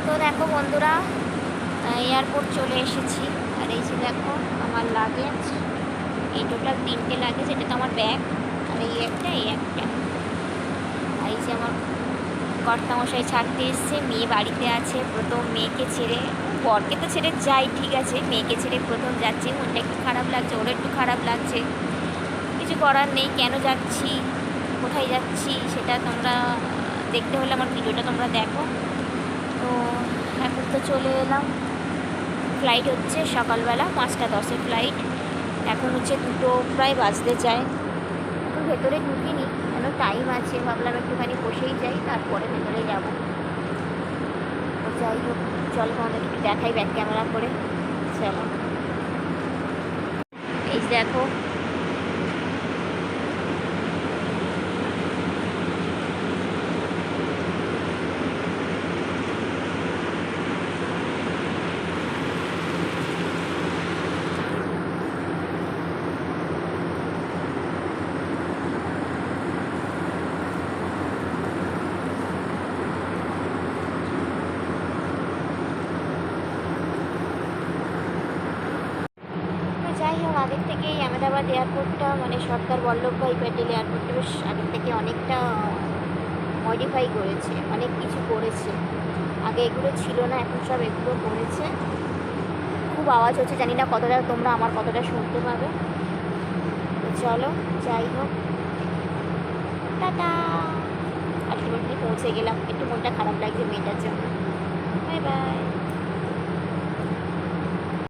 তো দেখো বন্ধুরা, এয়ারপোর্ট চলে এসেছি। আর এই যে দেখো আমার লাগেজ, এই টোটাল 3টে লাগেজ। এটা তো আমার ব্যাগ, আর এই একটা আর এই যে আমার কর্তামশাই ছাড়তে এসছে, মেয়ে বাড়িতে আছে। প্রথম মেয়েকে ছেড়ে, বরকে তো ছেড়ে যাই ঠিক আছে, মেয়েকে ছেড়ে প্রথম যাচ্ছি। মনটা একটু খারাপ লাগছে, ওরও একটু খারাপ লাগছে। কিছু করার নেই, কেন যাচ্ছি, কোথায় যাচ্ছি সেটা তোমরা দেখতে হলে আমার ভিডিওটা তোমরা দেখো। তো এখন তো চলে এলাম। ফ্লাইট হচ্ছে সকালবেলা 5টা 10-এ ফ্লাইট। এখন হচ্ছে 2টো প্রায় বাজতে যায়। এখন ভেতরে ঢুকিনি, কেন টাইম আছে, ভাবলাম একটুখানি বসেই যাই, তারপরে ভেতরে যাবো। তো যাই হোক, চলো তোমাদের একটু দেখাই ব্যাক ক্যামেরা করে। চলো, এই যে দেখো যাই হোক, আগের থেকেই আহমেদাবাদ এয়ারপোর্টটা মানে সর্দার বল্লভভাই প্যাটেল এয়ারপোর্টটা বেশ আগের থেকে অনেকটা মডিফাই করেছে, অনেক কিছু করেছে। আগে এগুলো ছিল না, এখন সব এগুলো করেছে। খুব আওয়াজ হচ্ছে, জানি না কতটা তোমরা আমার কতটা শুনতে পাবে। তো চলো, যাই হোক, টাটা। আলটিমেটলি পৌঁছে গেলাম। একটু মনটা খারাপ লাগছে মেয়েটার জন্য। Bye bye.